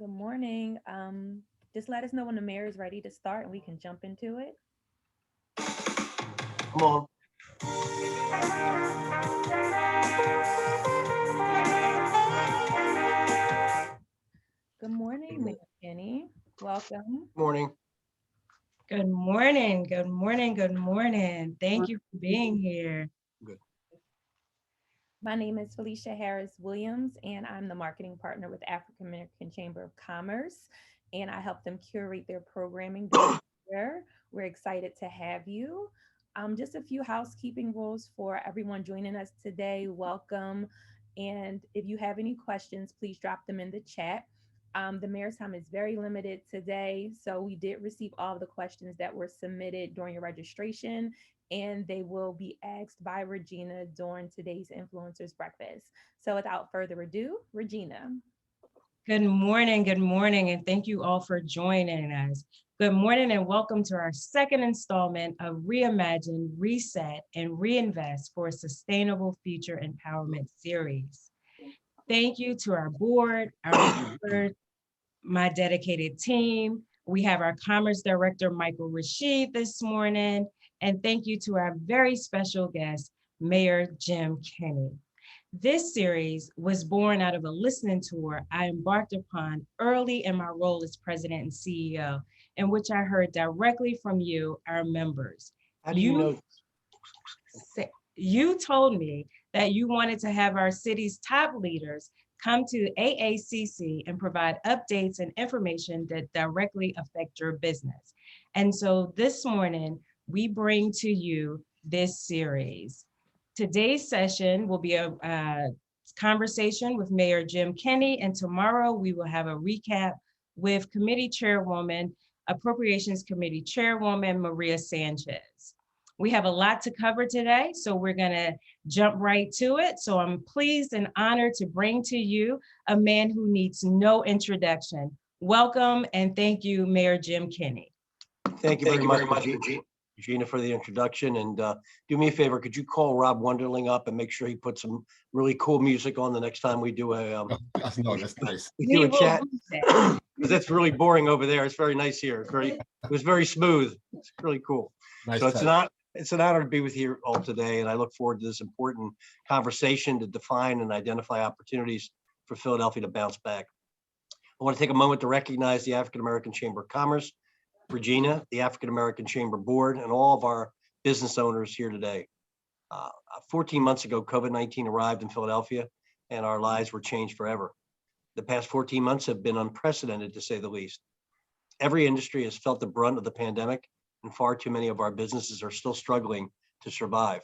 Good morning. Just let us know when the mayor is ready to start and we can jump into it. Come on. Good morning, Mayor Kenney. Welcome. Morning. Good morning, good morning, good morning. Thank you for being here. Good. My name is Felicia Harris Williams, and I'm the marketing partner with African American Chamber of Commerce, and I help them curate their programming during the year. We're excited to have you. Just a few housekeeping rules for everyone joining us today. Welcome. And if you have any questions, please drop them in the chat. The mayor's time is very limited today, so we did receive all of the questions that were submitted during your registration, and they will be asked by Regina during today's influencers breakfast. So without further ado, Regina. Good morning, and thank you all for joining us. Good morning and welcome to our second installment of Reimagine, Reset, and Reinvest for a Sustainable Future Empowerment series. Thank you to our board, our members, my dedicated team. We have our Commerce Director, Michael Rashid, this morning. And thank you to our very special guest, Mayor Jim Kenney. This series was born out of a listening tour I embarked upon early in my role as president and CEO, in which I heard directly from you, our members. How do you know? You told me that you wanted to have our city's top leaders come to AACC and provide updates and information that directly affect your business. And so this morning, we bring to you this series. Today's session will be a conversation with Mayor Jim Kenney, and tomorrow we will have a recap with Committee Chairwoman, Appropriations Committee Chairwoman Maria Sanchez. We have a lot to cover today, so we're gonna jump right to it. So I'm pleased and honored to bring to you a man who needs no introduction. Welcome and thank you, Mayor Jim Kenney. Thank you very much, Regina, for the introduction. And do me a favor, could you call Rob Wonderling up and make sure he puts some really cool music on the next time we do a That's nice. we do a chat? Because that's really boring over there. It's very nice here. It was very smooth. It's really cool. Nice So touch. it's an honor to be with you all today, and I look forward to this important conversation to define and identify opportunities for Philadelphia to bounce back. I want to take a moment to recognize the African American Chamber of Commerce, Regina, the African American Chamber Board, and all of our business owners here today. 14 months ago, COVID-19 arrived in Philadelphia, and our lives were changed forever. The past 14 months have been unprecedented, to say the least. Every industry has felt the brunt of the pandemic, and far too many of our businesses are still struggling to survive.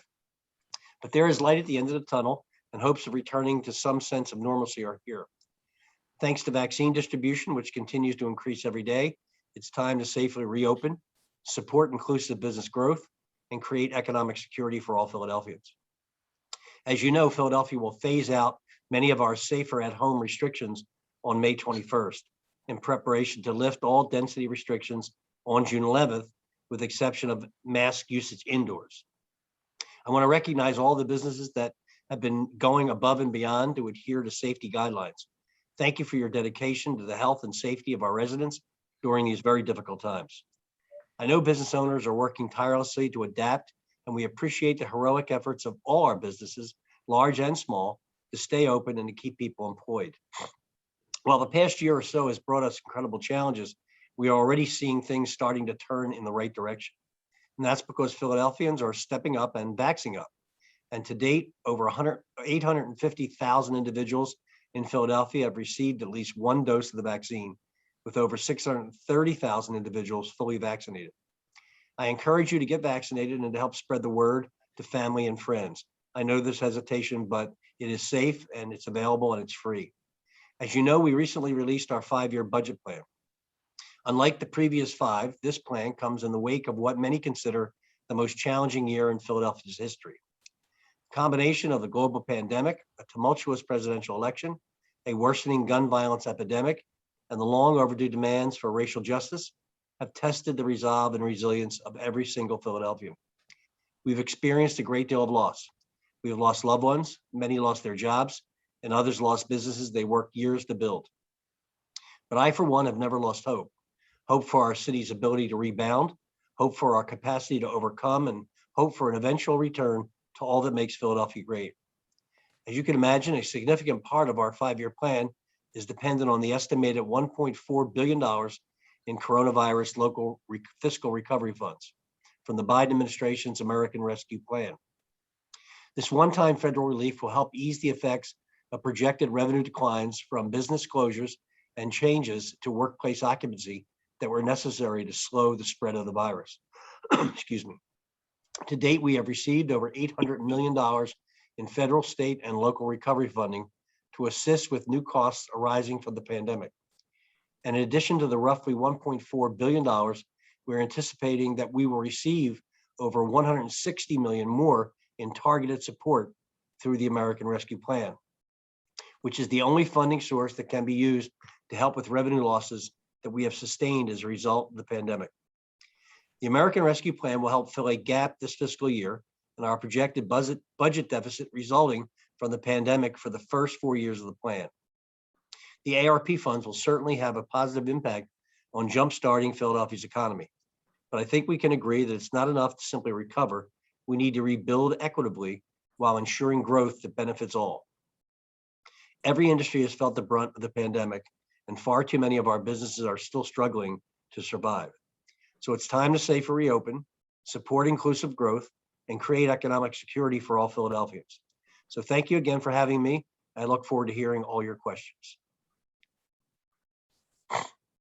But there is light at the end of the tunnel, and hopes of returning to some sense of normalcy are here. Thanks to vaccine distribution, which continues to increase every day, it's time to safely reopen, support inclusive business growth, and create economic security for all Philadelphians. As you know, Philadelphia will phase out many of our safer at-home restrictions on May 21st in preparation to lift all density restrictions on June 11th, with exception of mask usage indoors. I want to recognize all the businesses that have been going above and beyond to adhere to safety guidelines. Thank you for your dedication to the health and safety of our residents during these very difficult times. I know business owners are working tirelessly to adapt, and we appreciate the heroic efforts of all our businesses, large and small, to stay open and to keep people employed. While the past year or so has brought us incredible challenges, we are already seeing things starting to turn in the right direction. And that's because Philadelphians are stepping up and vaxxing up. And to date, over 850,000 individuals in Philadelphia have received at least one dose of the vaccine, with over 630,000 individuals fully vaccinated. I encourage you to get vaccinated and to help spread the word to family and friends. I know there's hesitation, but it is safe and it's available and it's free. As you know, we recently released our 5-year budget plan. Unlike the previous 5, this plan comes in the wake of what many consider the most challenging year in Philadelphia's history. A combination of the global pandemic, a tumultuous presidential election, a worsening gun violence epidemic, and the long overdue demands for racial justice have tested the resolve and resilience of every single Philadelphian. We've experienced a great deal of loss. We have lost loved ones, many lost their jobs, and others lost businesses they worked years to build. But I, for one, have never lost hope. Hope for our city's ability to rebound, hope for our capacity to overcome, and hope for an eventual return to all that makes Philadelphia great. As you can imagine, a significant part of our 5-year plan is dependent on the estimated $1.4 billion in coronavirus local fiscal recovery funds from the Biden administration's American Rescue Plan. This one-time federal relief will help ease the effects of projected revenue declines from business closures and changes to workplace occupancy that were necessary to slow the spread of the virus. Excuse me. To date, we have received over $800 million in federal, state, and local recovery funding to assist with new costs arising from the pandemic. And in addition to the roughly $1.4 billion, we're anticipating that we will receive over $160 million more in targeted support through the American Rescue Plan, which is the only funding source that can be used to help with revenue losses that we have sustained as a result of the pandemic. The American Rescue Plan will help fill a gap this fiscal year in our projected budget deficit resulting from the pandemic for the first 4 years of the plan. The ARP funds will certainly have a positive impact on jumpstarting Philadelphia's economy. But I think we can agree that it's not enough to simply recover. We need to rebuild equitably while ensuring growth that benefits all. Every industry has felt the brunt of the pandemic, and far too many of our businesses are still struggling to survive. So it's time to safe reopen, support inclusive growth, and create economic security for all Philadelphians. So thank you again for having me. I look forward to hearing all your questions.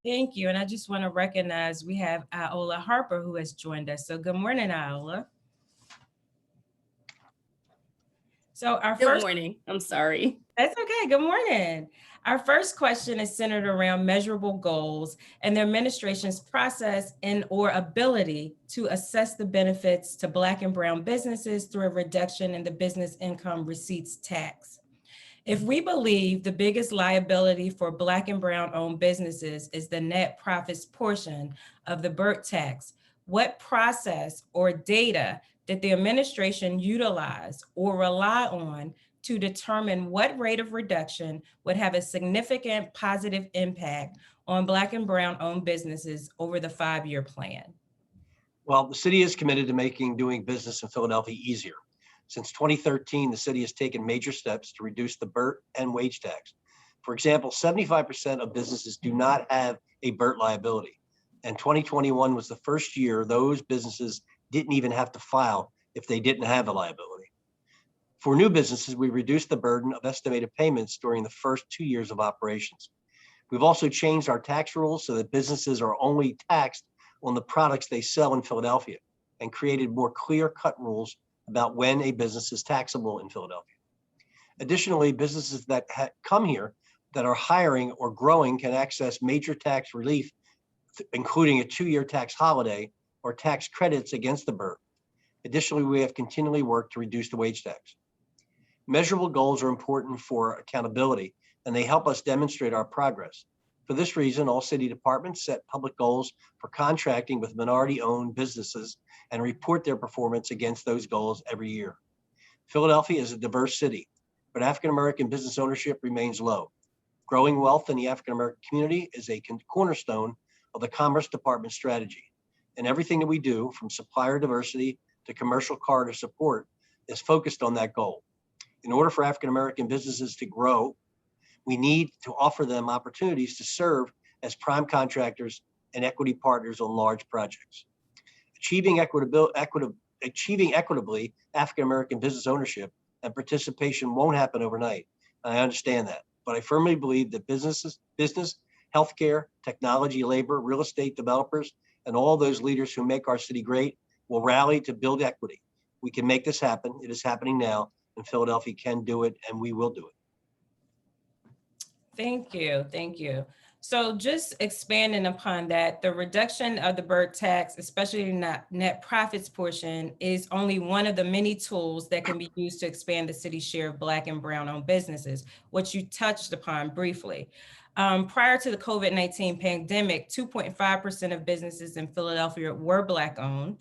Thank you. And I just want to recognize we have Iola Harper who has joined us. So good morning, Iola. So our Good morning. I'm sorry. That's okay. Good morning. Our first question is centered around measurable goals and the administration's process and or ability to assess the benefits to Black and Brown businesses through a reduction in the business income receipts tax. If we believe the biggest liability for Black and Brown owned businesses is the net profits portion of the BERT tax, what process or data did the administration utilize or rely on to determine what rate of reduction would have a significant positive impact on Black and Brown owned businesses over the 5-year plan? Well, the city is committed to doing business in Philadelphia easier. Since 2013, the city has taken major steps to reduce the BERT and wage tax. For example, 75% of businesses do not have a BERT liability. And 2021 was the first year those businesses didn't even have to file if they didn't have a liability. For new businesses, we reduced the burden of estimated payments during the first 2 years of operations. We've also changed our tax rules so that businesses are only taxed on the products they sell in Philadelphia and created more clear-cut rules about when a business is taxable in Philadelphia. Additionally, businesses that come here that are hiring or growing can access major tax relief, including a 2-year tax holiday or tax credits against the BERT. Additionally, we have continually worked to reduce the wage tax. Measurable goals are important for accountability, and they help us demonstrate our progress. For this reason, all city departments set public goals for contracting with minority-owned businesses and report their performance against those goals every year. Philadelphia is a diverse city, but African-American business ownership remains low. Growing wealth in the African-American community is a cornerstone of the Commerce Department strategy. And everything that we do, from supplier diversity to commercial corridor support, is focused on that goal. In order for African-American businesses to grow, we need to offer them opportunities to serve as prime contractors and equity partners on large projects. Achieving equitably African-American business ownership and participation won't happen overnight. I understand that, but I firmly believe that business, healthcare, technology, labor, real estate developers, and all those leaders who make our city great will rally to build equity. We can make this happen. It is happening now, and Philadelphia can do it, and we will do it. Thank you. Thank you. So just expanding upon that, the reduction of the BERT tax, especially net profits portion, is only one of the many tools that can be used to expand the city's share of Black and Brown owned businesses, which you touched upon briefly. Prior to the COVID-19 pandemic, 2.5% of businesses in Philadelphia were Black owned,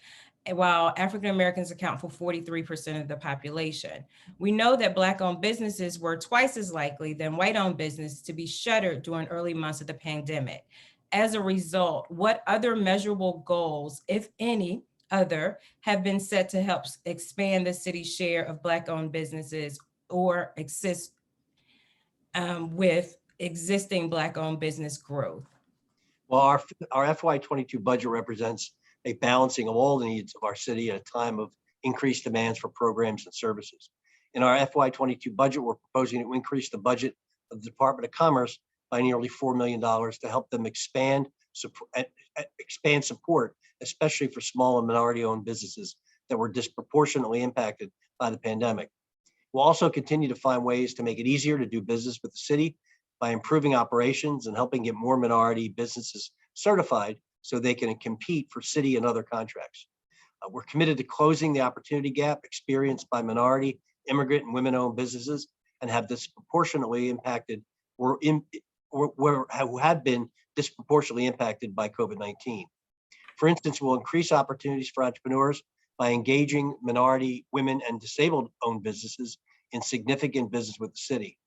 while African Americans account for 43% of the population. We know that Black-owned businesses were twice as likely than white-owned business to be shuttered during early months of the pandemic. As a result, what other measurable goals, if any other, have been set to help expand the city's share of Black-owned businesses or assist with existing Black-owned business growth? Well, our FY22 budget represents a balancing of all the needs of our city at a time of increased demands for programs and services. In our FY22 budget, we're proposing to increase the budget of the Department of Commerce by nearly $4 million to help them expand support, especially for small and minority-owned businesses that were disproportionately impacted by the pandemic. We'll also continue to find ways to make it easier to do business with the city by improving operations and helping get more minority businesses certified so they can compete for city and other contracts. We're committed to closing the opportunity gap experienced by minority, immigrant, and women-owned businesses and have disproportionately impacted who have been disproportionately impacted by COVID-19. For instance, we'll increase opportunities for entrepreneurs by engaging minority, women, and disabled-owned businesses in significant business with the city.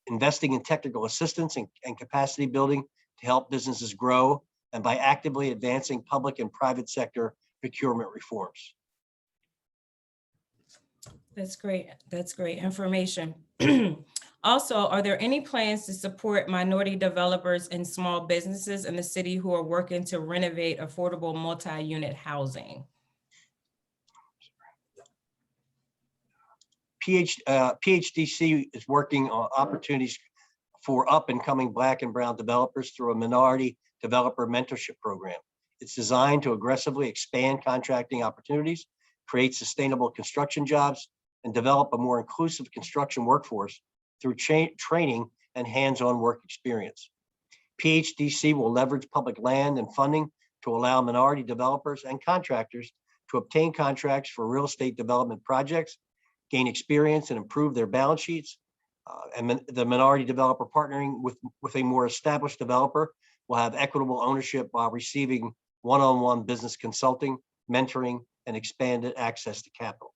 Investing in technical assistance and capacity building to help businesses grow, and by actively advancing public and private sector procurement reforms. That's great. That's great information. Also, are there any plans to support minority developers and small businesses in the city who are working to renovate affordable multi-unit housing? PHDC is working on opportunities for up and coming Black and brown developers through a minority developer mentorship program. It's designed to aggressively expand contracting opportunities, create sustainable construction jobs, and develop a more inclusive construction workforce through training and hands-on work experience. PHDC will leverage public land and funding to allow minority developers and contractors to obtain contracts for real estate development projects, gain experience and improve their balance sheets. And the minority developer partnering with a more established developer will have equitable ownership while receiving one-on-one business consulting, mentoring, and expanded access to capital.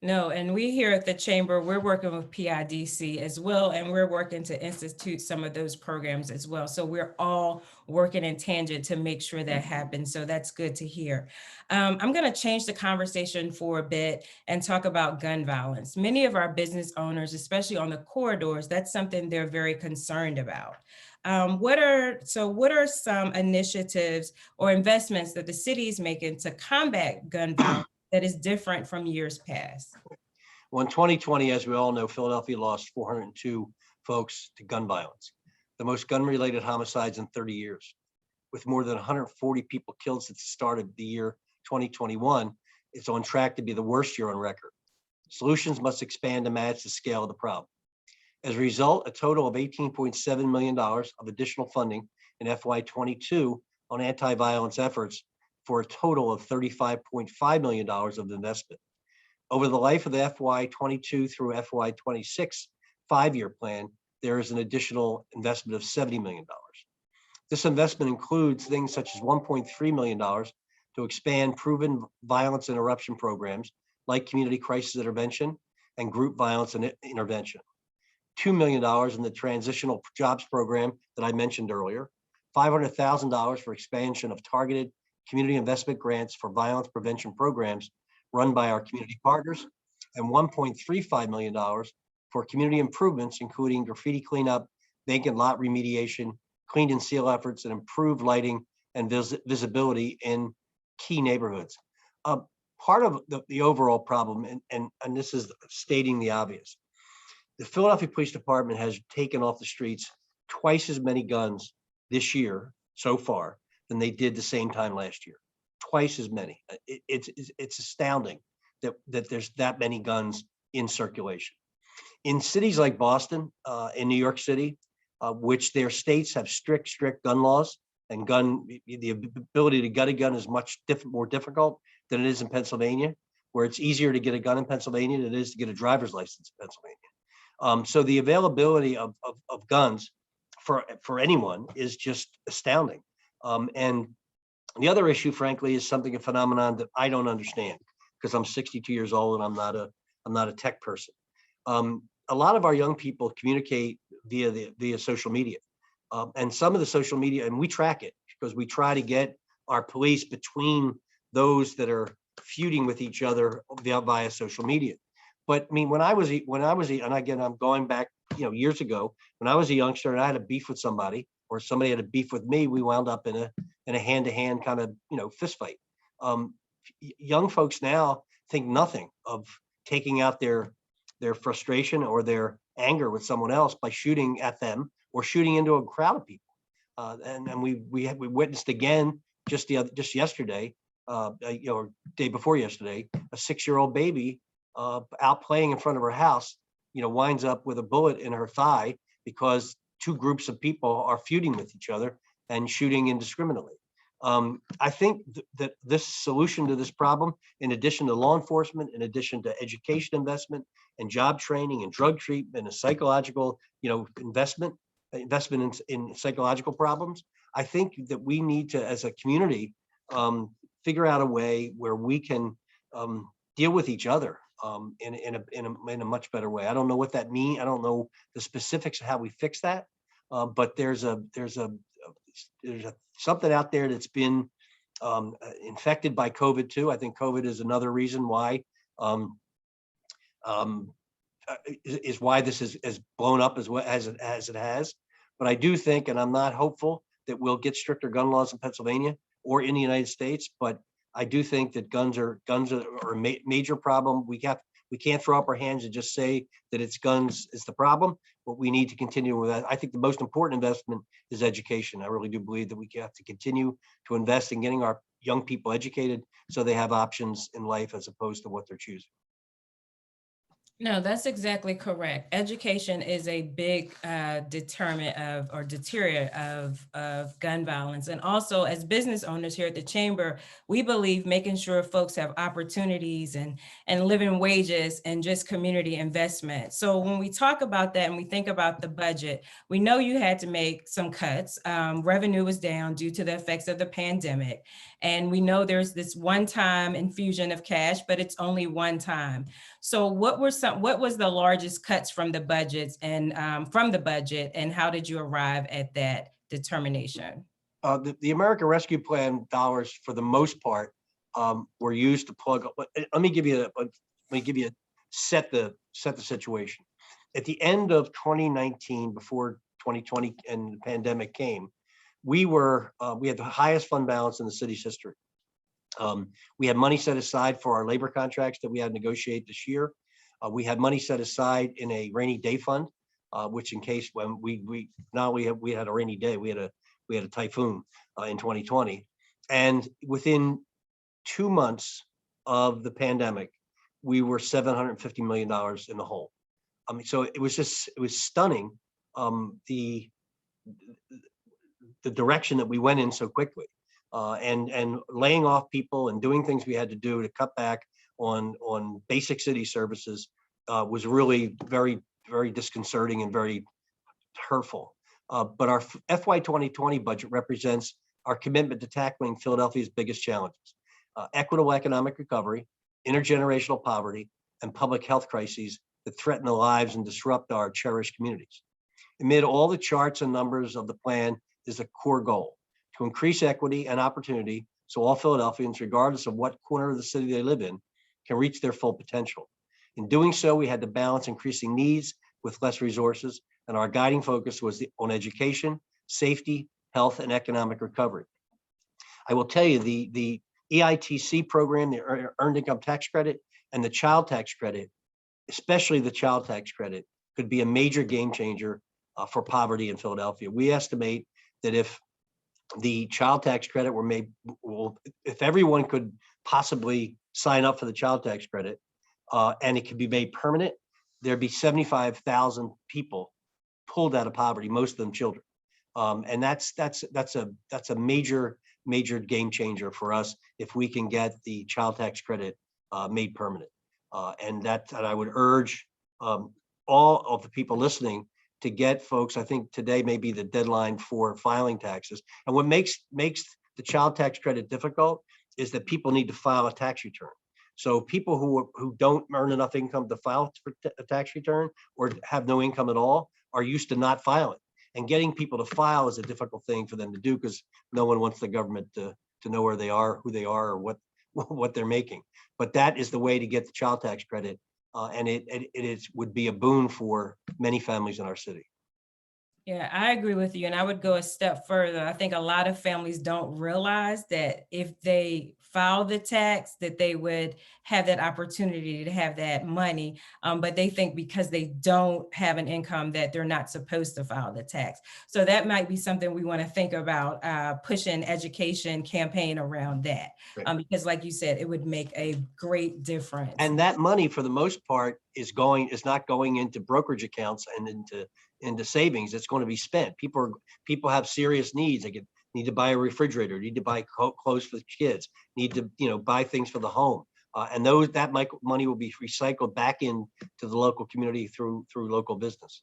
No, and we here at the Chamber, we're working with PIDC as well, and we're working to institute some of those programs as well. So we're all working in tangent to make sure that happens. So that's good to hear. I'm going to change the conversation for a bit and talk about gun violence. Many of our business owners, especially on the corridors, that's something they're very concerned about. What are some initiatives or investments that the city is making to combat gun violence that is different from years past? Well, in 2020, as we all know, Philadelphia lost 402 folks to gun violence, the most gun-related homicides in 30 years. With more than 140 people killed since the start of the year 2021, it's on track to be the worst year on record. Solutions must expand to match the scale of the problem. As a result, a total of $18.7 million of additional funding in FY22 on anti-violence efforts for a total of $35.5 million of investment. Over the life of the FY22 through FY26 5-year plan, there is an additional investment of $70 million. This investment includes things such as $1.3 million to expand proven violence interruption programs like community crisis intervention and group violence intervention. $2 million in the transitional jobs program that I mentioned earlier, $500,000 for expansion of targeted community investment grants for violence prevention programs run by our community partners, and $1.35 million for community improvements, including graffiti cleanup, vacant lot remediation, clean and seal efforts, and improved lighting and visibility in key neighborhoods. Part of the overall problem, and this is stating the obvious, the Philadelphia Police Department has taken off the streets twice as many guns this year so far than they did the same time last year. Twice as many. It's astounding that there's that many guns in circulation. In cities like Boston, in New York City, which their states have strict gun laws, and the ability to get a gun is much more difficult than it is in Pennsylvania, where it's easier to get a gun in Pennsylvania than it is to get a driver's license in Pennsylvania. So the availability of guns for anyone is just astounding. And The other issue, frankly, is a phenomenon that I don't understand because I'm 62 years old and I'm not a tech person. A lot of our young people communicate via social media, and some of the social media, and we track it because we try to get our police between those that are feuding with each other via social media. But I mean, when I was, and again, I'm going back, years ago, when I was a youngster and I had a beef with somebody, or somebody had a beef with me, we wound up in a hand-to-hand kind of, fist fight. Young folks now think nothing of taking out their frustration or their anger with someone else by shooting at them or shooting into a crowd of people. And we witnessed again just yesterday, or day before yesterday, a 6-year-old baby out playing in front of her house, winds up with a bullet in her thigh because two groups of people are feuding with each other and shooting indiscriminately. I think that this solution to this problem, in addition to law enforcement, in addition to education investment and job training and drug treatment and psychological, investment in psychological problems, I think that we need to, as a community, figure out a way where we can deal with each other in a much better way. I don't know what that means. I don't know the specifics of how we fix that, but there's something out there that's been infected by COVID too. I think COVID is another reason why is why this has blown up as well as it has. But I do think, and I'm not hopeful that we'll get stricter gun laws in Pennsylvania or in the United States, but I do think that guns are a major problem. We can't throw up our hands and just say that it's guns is the problem, but we need to continue with that. I think the most important investment is education. I really do believe that we have to continue to invest in getting our young people educated so they have options in life as opposed to what they're choosing. No, that's exactly correct. Education is a big deterrent or deterrent of gun violence. And also, as business owners here at the Chamber, we believe making sure folks have opportunities and living wages and just community investment. So when we talk about that and we think about the budget, we know you had to make some cuts. Revenue was down due to the effects of the pandemic. And we know there's this one-time infusion of cash, but it's only one time. So what was the largest cuts from the budgets and how did you arrive at that determination? The American Rescue Plan dollars, for the most part, were used to plug. Let me give you set the situation. At the end of 2019, before 2020 and the pandemic came, we had the highest fund balance in the city's history. We had money set aside for our labor contracts that we had to negotiate this year. We had money set aside in a rainy day fund, which in case when we had a rainy day, we had a typhoon in 2020. And within 2 months of the pandemic, we were $750 million in the hole. I mean, so it was stunning, the direction that we went in so quickly. And laying off people and doing things we had to do to cut back on basic city services was really very, very disconcerting and very hurtful. But our FY 2020 budget represents our commitment to tackling Philadelphia's biggest challenges: equitable economic recovery, intergenerational poverty, and public health crises that threaten the lives and disrupt our cherished communities. Amid all the charts and numbers of the plan is a core goal: to increase equity and opportunity so all Philadelphians, regardless of what corner of the city they live in, can reach their full potential. In doing so, we had to balance increasing needs with less resources, and our guiding focus was on education, safety, health, and economic recovery. I will tell you, the EITC program, the Earned Income Tax Credit, and the Child Tax Credit, especially the Child Tax Credit, could be a major game changer for poverty in Philadelphia. We estimate that if the Child Tax Credit if everyone could possibly sign up for the Child Tax Credit, and it could be made permanent, there'd be 75,000 people pulled out of poverty, most of them children. And that's a major game changer for us if we can get the Child Tax Credit made permanent. And I would urge all of the people listening to get folks. I think today may be the deadline for filing taxes. And what makes the child tax credit difficult is that people need to file a tax return. So people who don't earn enough income to file for a tax return or have no income at all are used to not filing. And getting people to file is a difficult thing for them to do because no one wants the government to know where they are, who they are, or what they're making. But that is the way to get the child tax credit. And it would be a boon for many families in our city. Yeah, I agree with you. And I would go a step further. I think a lot of families don't realize that if they file the tax, that they would have that opportunity to have that money. But they think because they don't have an income that they're not supposed to file the tax. So that might be something we want to think about, pushing education campaign around that. Right. Because like you said, it would make a great difference. And that money, for the most part, is not going into brokerage accounts and into savings. It's going to be spent. People have serious needs. They need to buy a refrigerator, need to buy clothes for the kids, need to buy things for the home, and that money will be recycled back into the local community through local business.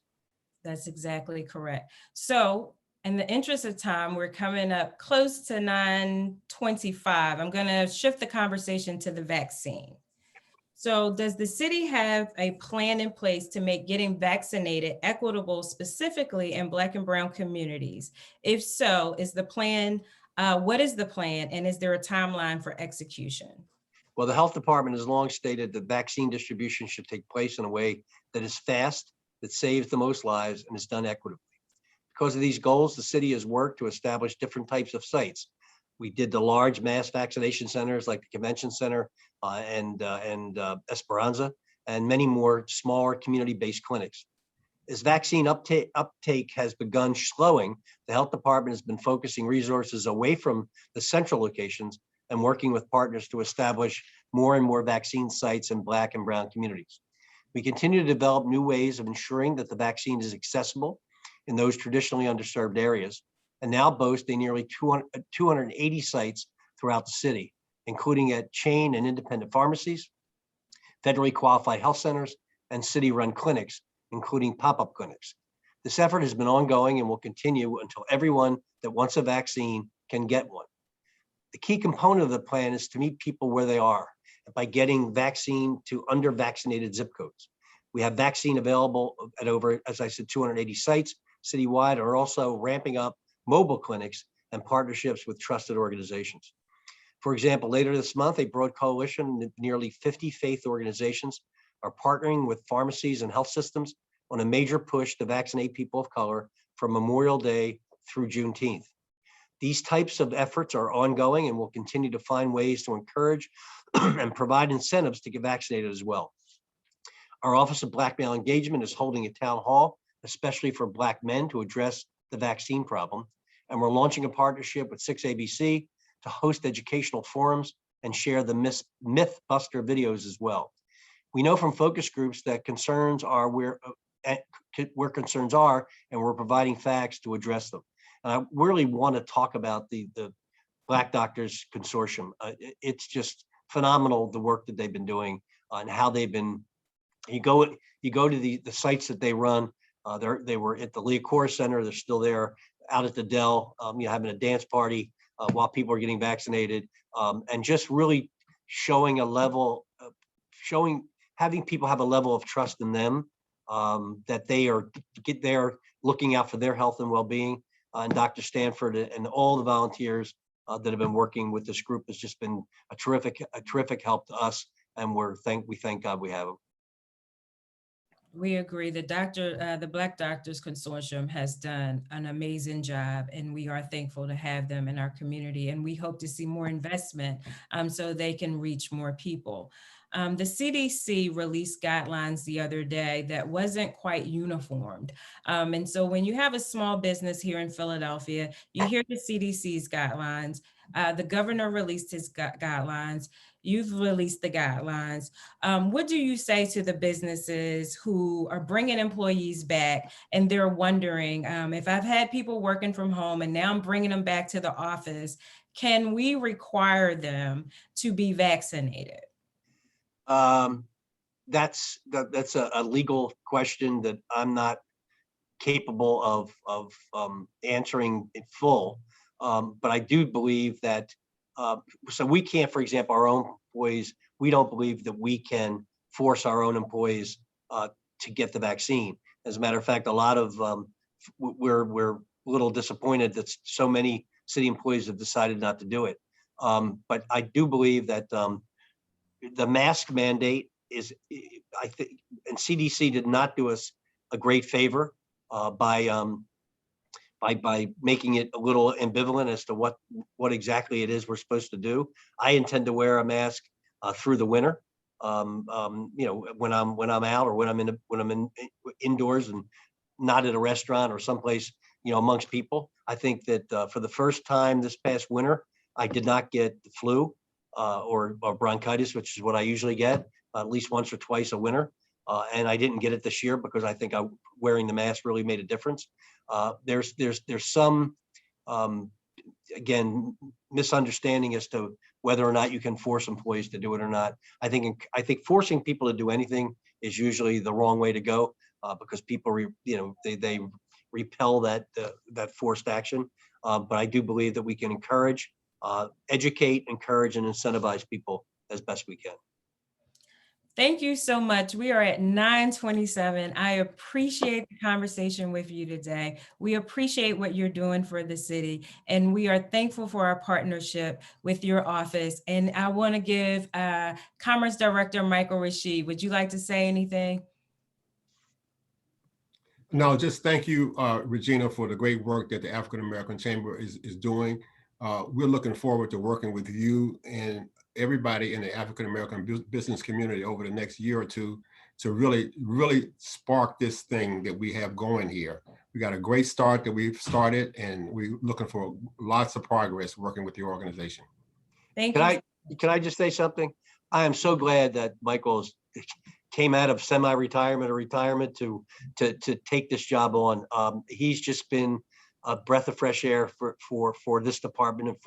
That's exactly correct. So in the interest of time, we're coming up close to 9:25. I'm going to shift the conversation to the vaccine. So does the city have a plan in place to make getting vaccinated equitable, specifically in Black and Brown communities? If so, what is the plan, and is there a timeline for execution? Well, the health department has long stated that vaccine distribution should take place in a way that is fast, that saves the most lives, and is done equitably. Because of these goals, the city has worked to establish different types of sites. We did the large mass vaccination centers like the Convention Center and Esperanza, and many more smaller community-based clinics. As vaccine uptake has begun slowing, the health department has been focusing resources away from the central locations and working with partners to establish more and more vaccine sites in Black and Brown communities. We continue to develop new ways of ensuring that the vaccine is accessible in those traditionally underserved areas, and now boast a nearly 280 sites throughout the city, including at chain and independent pharmacies, federally qualified health centers, and city-run clinics, including pop-up clinics. This effort has been ongoing and will continue until everyone that wants a vaccine can get one. The key component of the plan is to meet people where they are by getting vaccine to under-vaccinated zip codes. We have vaccine available at over, as I said, 280 sites citywide, and are also ramping up mobile clinics and partnerships with trusted organizations. For example, later this month, a broad coalition of nearly 50 faith organizations are partnering with pharmacies and health systems on a major push to vaccinate people of color from Memorial Day through Juneteenth. These types of efforts are ongoing and will continue to find ways to encourage and provide incentives to get vaccinated as well. Our Office of Black Male Engagement is holding a town hall, especially for Black men, to address the vaccine problem. And we're launching a partnership with 6ABC to host educational forums and share the myth buster videos as well. We know from focus groups that concerns are where concerns are, and we're providing facts to address them. And I really want to talk about the Black Doctors Consortium. It's just phenomenal, the work that they've been doing and how they've been. You go to the sites that they run. They were at the Leocora Center. They're still there. Out at the Dell, having a dance party while people are getting vaccinated, and just really showing a level, having people have a level of trust in them, that they are looking out for their health and well-being. And Dr. Stanford and all the volunteers that have been working with this group has just been a terrific help to us, and we thank God we have them. We agree. The Black Doctors Consortium has done an amazing job, and we are thankful to have them in our community. And we hope to see more investment so they can reach more people. The CDC released guidelines the other day that wasn't quite uniformed. And so when you have a small business here in Philadelphia, you hear the CDC's guidelines, the governor released his guidelines, you've released the guidelines. What do you say to the businesses who are bringing employees back and they're wondering, if I've had people working from home and now I'm bringing them back to the office, can we require them to be vaccinated? That's a legal question that I'm not capable of answering in full. But I do believe that, so we can't, for example, our own employees, we don't believe that we can force our own employees to get the vaccine. As a matter of fact, a lot of, we're a little disappointed that so many city employees have decided not to do it. But I do believe that the mask mandate is, I think, and CDC did not do us a great favor by making it a little ambivalent as to what exactly it is we're supposed to do. I intend to wear a mask through the winter. You know, when I'm out, or when I'm indoors and not at a restaurant or someplace, you know, amongst people. I think that for the first time this past winter, I did not get the flu or bronchitis, which is what I usually get at least once or twice a winter. And I didn't get it this year because I think wearing the mask really made a difference. There's some, again, misunderstanding as to whether or not you can force employees to do it or not. I think forcing people to do anything is usually the wrong way to go because people, they repel that forced action. But I do believe that we can encourage, educate, encourage, and incentivize people as best we can. Thank you so much. We are at 9:27. I appreciate the conversation with you today. We appreciate what you're doing for the city, and we are thankful for our partnership with your office. And I want to give Commerce Director Michael Rashid. Would you like to say anything? No, just thank you, Regina, for the great work that the African American Chamber is doing. We're looking forward to working with you and everybody in the African American business community over the next year or two to really spark this thing that we have going here. We got a great start that we've started, and we're looking for lots of progress working with your organization. Thank you. Can I just say something? I am so glad that Michael's came out of semi-retirement or retirement to take this job on. He's just been a breath of fresh air for this department and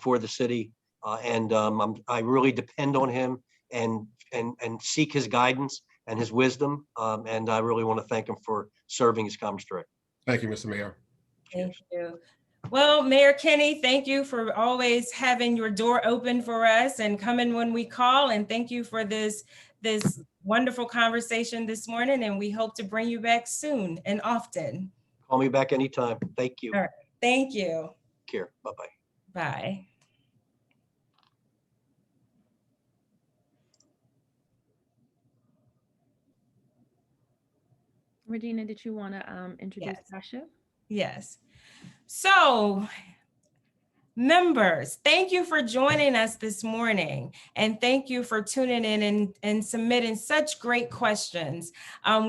for the city. I really depend on him and seek his guidance and his wisdom. And I really want to thank him for serving as Commerce Director. Thank you, Mr. Mayor. Thank you. Well, Mayor Kenney, thank you for always having your door open for us and coming when we call. And thank you for this wonderful conversation this morning. And we hope to bring you back soon and often. Call me back anytime. Thank you. All right. Thank you. Take care. Bye-bye. Bye. Regina, did you want to introduce Tasha? Yes. So, members, thank you for joining us this morning, and thank you for tuning in and submitting such great questions.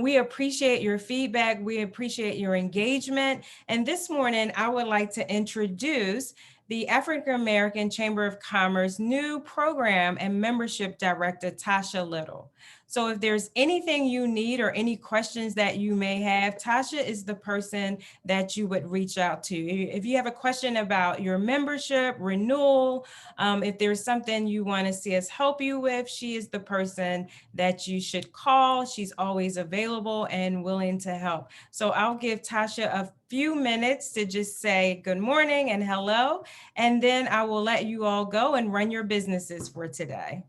We appreciate your feedback. We appreciate your engagement. And this morning, I would like to introduce the African American Chamber of Commerce new program and membership director, Tasha Little. So if there's anything you need or any questions that you may have, Tasha is the person that you would reach out to. If you have a question about your membership, renewal, if there's something you want to see us help you with, she is the person that you should call. She's always available and willing to help. So I'll give Tasha a few minutes to just say good morning and hello, and then I will let you all go and run your businesses for today.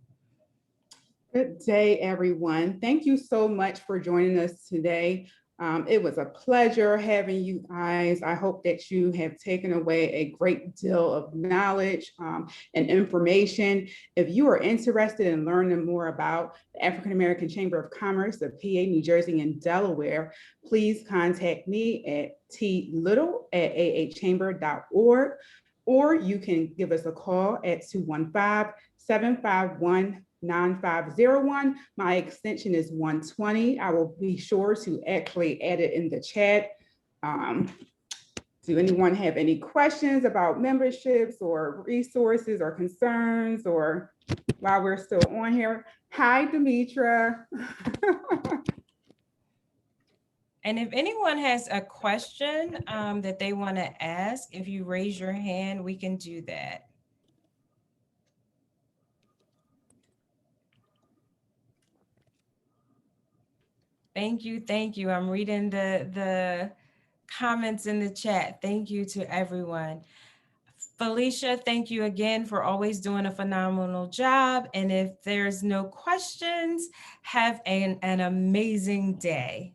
Good day, everyone. Thank you so much for joining us today. It was a pleasure having you guys. I hope that you have taken away a great deal of knowledge and information. If you are interested in learning more about the African American Chamber of Commerce of PA, New Jersey, and Delaware, please contact me at tlittle@aachamber.org, or you can give us a call at 215-751-9501. My extension is 120. I will be sure to actually add it in the chat. Do anyone have any questions about memberships or resources or concerns, or while we're still on here? Hi, Demetra. And if anyone has a question that they want to ask, if you raise your hand, we can do that. Thank you. Thank you. I'm reading the comments in the chat. Thank you to everyone. Felicia, thank you again for always doing a phenomenal job. And if there's no questions, have an amazing day.